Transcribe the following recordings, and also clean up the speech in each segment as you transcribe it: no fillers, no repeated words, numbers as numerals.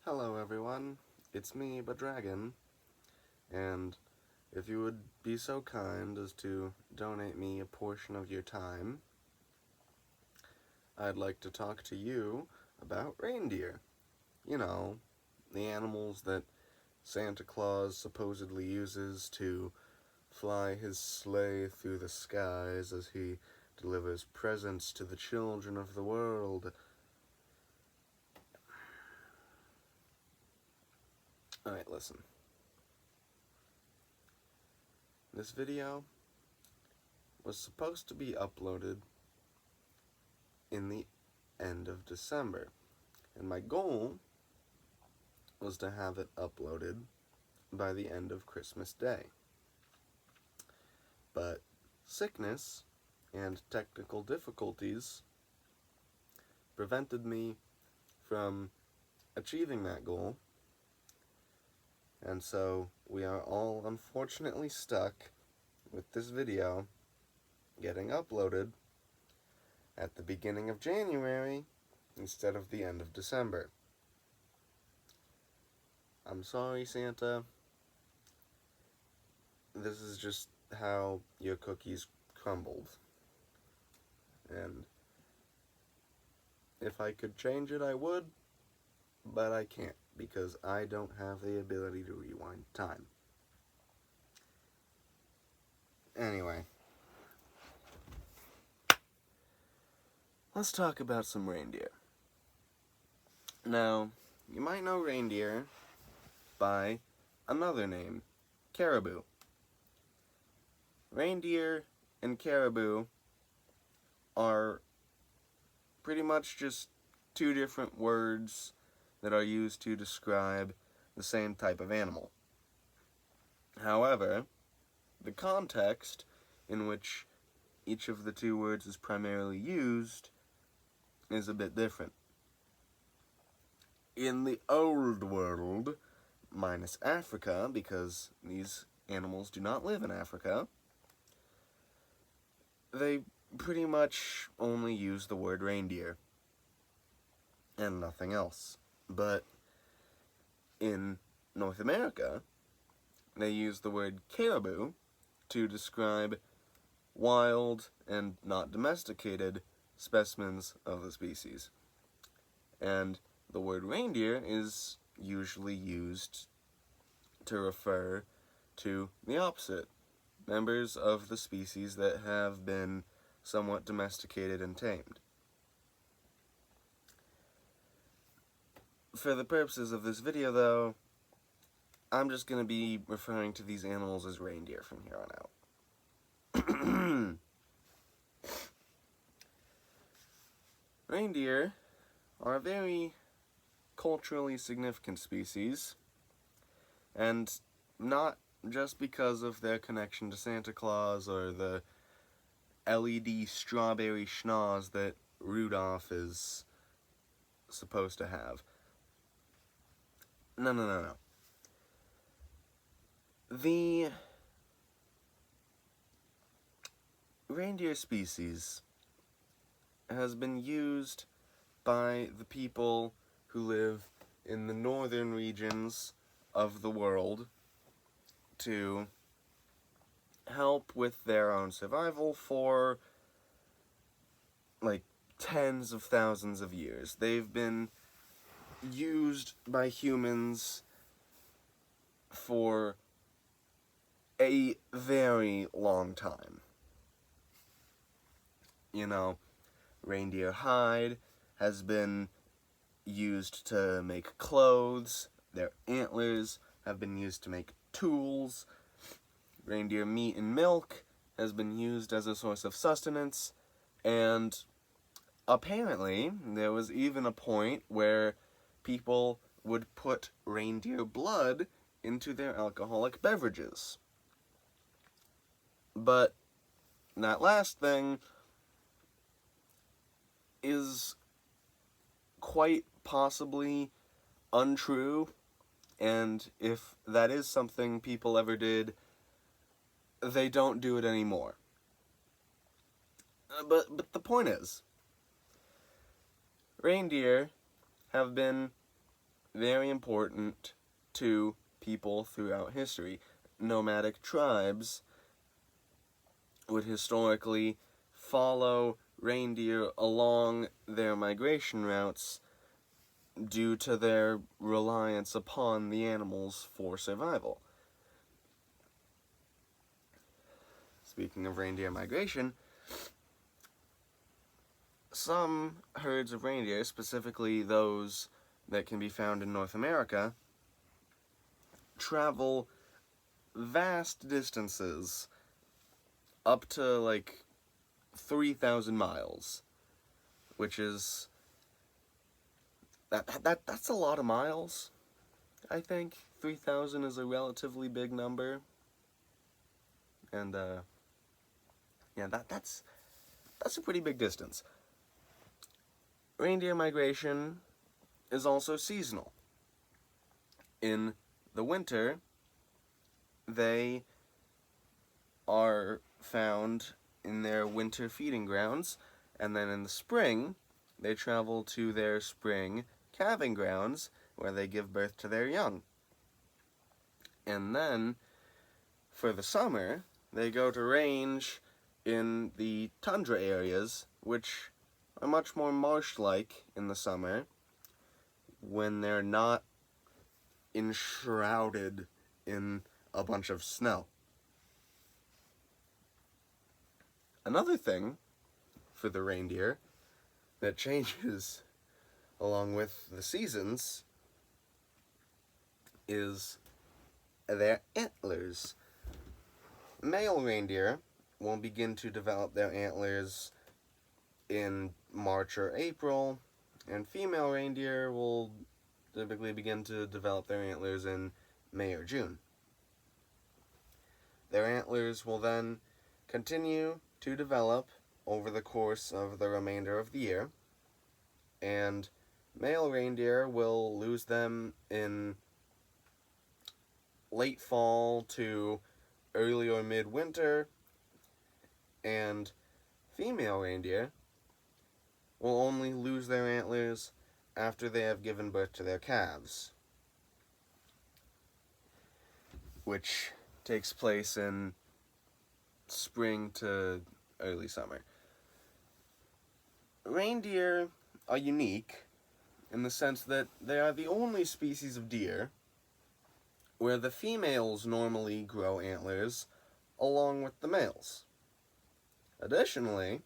Hello everyone, it's me, Dragon, and if you would be so kind as to donate me a portion of your time, I'd like to talk to you about reindeer. You know, the animals that Santa Claus supposedly uses to fly his sleigh through the skies as he delivers presents to the children of the world. Alright, listen. This video was supposed to be uploaded in the end of December, and my goal was to have it uploaded by the end of Christmas Day. But sickness and technical difficulties prevented me from achieving that goal, and so we are all unfortunately stuck with this video getting uploaded at the beginning of January instead of the end of December. I'm sorry, Santa. This is just how your cookies crumbled. And if I could change it, I would, but I can't, because I don't have the ability to rewind time. Anyway, let's talk about some reindeer. Now, you might know reindeer by another name, caribou. Reindeer and caribou are pretty much just two different words that are used to describe the same type of animal. However, the context in which each of the two words is primarily used is a bit different. In the old world, minus Africa, because these animals do not live in Africa, they pretty much only use the word reindeer and nothing else. But in North America, they use the word caribou to describe wild and not domesticated specimens of the species. And the word reindeer is usually used to refer to the opposite, members of the species that have been somewhat domesticated and tamed. For the purposes of this video, though, I'm just going to be referring to these animals as reindeer from here on out. Reindeer are a very culturally significant species, and not just because of their connection to Santa Claus or the LED strawberry schnoz that Rudolph is supposed to have. No. The reindeer species has been used by the people who live in the northern regions of the world to help with their own survival for like tens of thousands of years. They've been used by humans for a very long time. You know, reindeer hide has been used to make clothes, their antlers have been used to make tools, reindeer meat and milk has been used as a source of sustenance, and apparently there was even a point where people would put reindeer blood into their alcoholic beverages. But that last thing is quite possibly untrue, and if that is something people ever did, they don't do it anymore. But the point is, reindeer have been very important to people throughout history. Nomadic tribes would historically follow reindeer along their migration routes due to their reliance upon the animals for survival. Speaking of reindeer migration, some herds of reindeer, specifically those that can be found in North America, travel vast distances, up to like 3,000 miles, which is that's a lot of miles. I think 3,000 is a relatively big number, and yeah, that's a pretty big distance. Reindeer migration is also seasonal. In the winter, they are found in their winter feeding grounds, and then in the spring, they travel to their spring calving grounds, where they give birth to their young. And then, for the summer, they go to range in the tundra areas, which are much more marsh-like in the summer, when they're not enshrouded in a bunch of snow. Another thing for the reindeer that changes along with the seasons is their antlers. Male reindeer will begin to develop their antlers in March or April, and female reindeer will typically begin to develop their antlers in May or June. Their antlers will then continue to develop over the course of the remainder of the year, and male reindeer will lose them in late fall to early or mid-winter, and female reindeer will only lose their antlers after they have given birth to their calves, which takes place in spring to early summer. Reindeer are unique in the sense that they are the only species of deer where the females normally grow antlers along with the males. Additionally,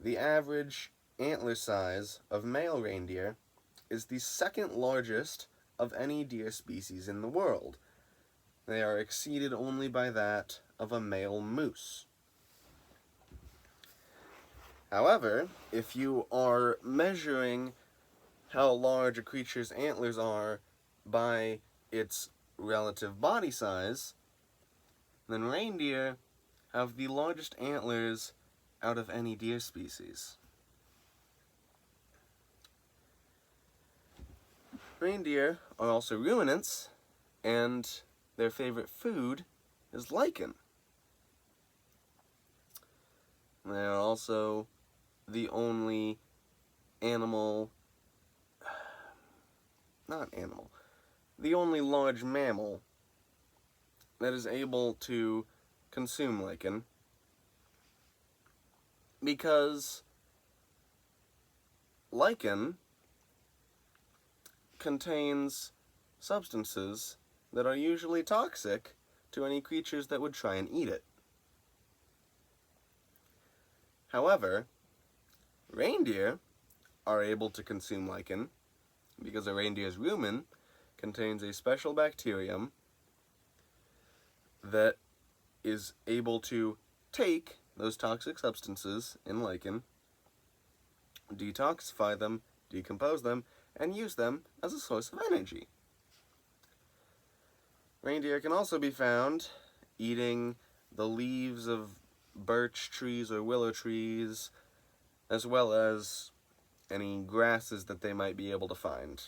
the average antler size of male reindeer is the second largest of any deer species in the world. They are exceeded only by that of a male moose. However, if you are measuring how large a creature's antlers are by its relative body size, then reindeer have the largest antlers out of any deer species. Reindeer are also ruminants, and their favorite food is lichen. They are also the only the only large mammal that is able to consume lichen, because lichen contains substances that are usually toxic to any creatures that would try and eat it. However, reindeer are able to consume lichen because a reindeer's rumen contains a special bacterium that is able to take those toxic substances in lichen, detoxify them, decompose them, and use them as a source of energy. Reindeer can also be found eating the leaves of birch trees or willow trees, as well as any grasses that they might be able to find.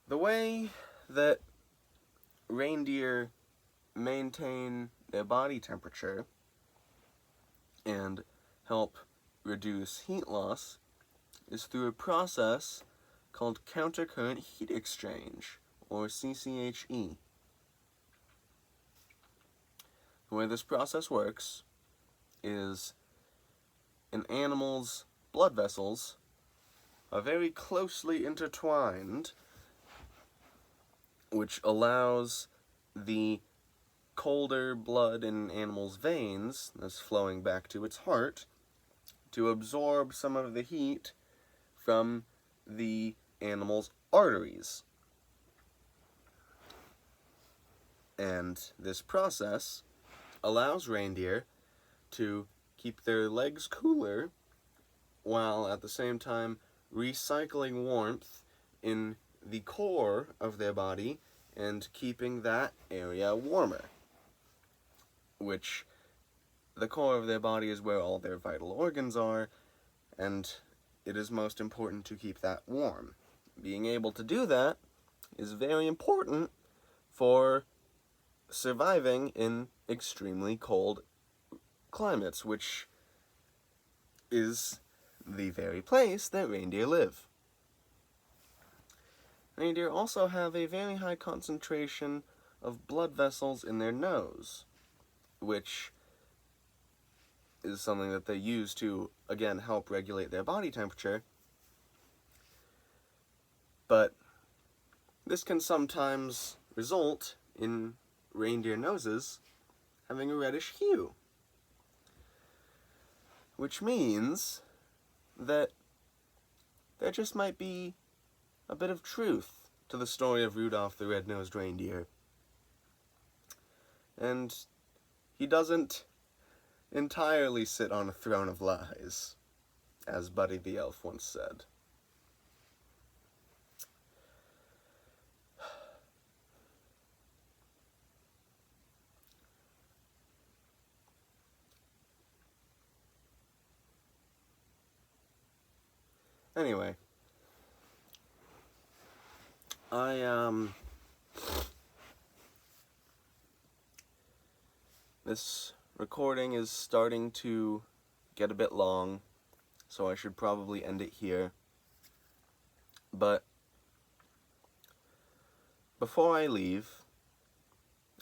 The way that reindeer maintain their body temperature help reduce heat loss is through a process called countercurrent heat exchange, or CCHE. The way this process works is an animal's blood vessels are very closely intertwined, which allows the colder blood in an animal's veins that's flowing back to its heart to absorb some of the heat from the animal's arteries. And this process allows reindeer to keep their legs cooler while at the same time recycling warmth in the core of their body and keeping that area warmer, which the core of their body is where all their vital organs are, and it is most important to keep that warm. Being able to do that is very important for surviving in extremely cold climates, which is the very place that reindeer live. Reindeer also have a very high concentration of blood vessels in their nose, which is something that they use to, again, help regulate their body temperature. But this can sometimes result in reindeer noses having a reddish hue, which means that there just might be a bit of truth to the story of Rudolph the Red-Nosed Reindeer. And he doesn't entirely sit on a throne of lies, as Buddy the Elf once said. Anyway, this recording is starting to get a bit long, so I should probably end it here. But before I leave,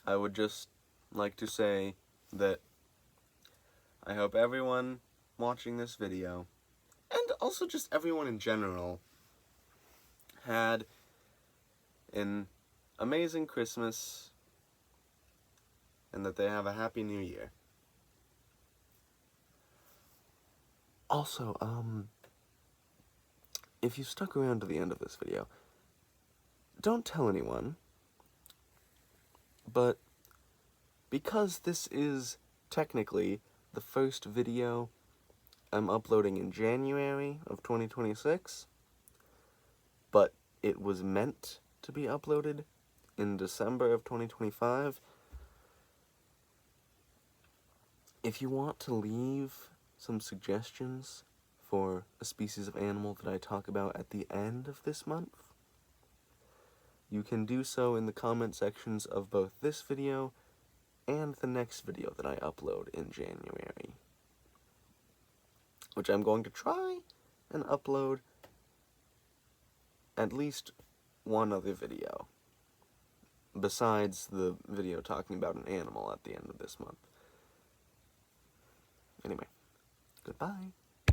I would just like to say that I hope everyone watching this video, and also just everyone in general, had an amazing Christmas, and that they have a happy new year. Also, if you stuck around to the end of this video, don't tell anyone, but because this is technically the first video I'm uploading in January of 2026, but it was meant to be uploaded in December of 2025, if you want to leave some suggestions for a species of animal that I talk about at the end of this month, you can do so in the comment sections of both this video and the next video that I upload in January, which I'm going to try and upload at least one other video, besides the video talking about an animal at the end of this month. Anyway, goodbye.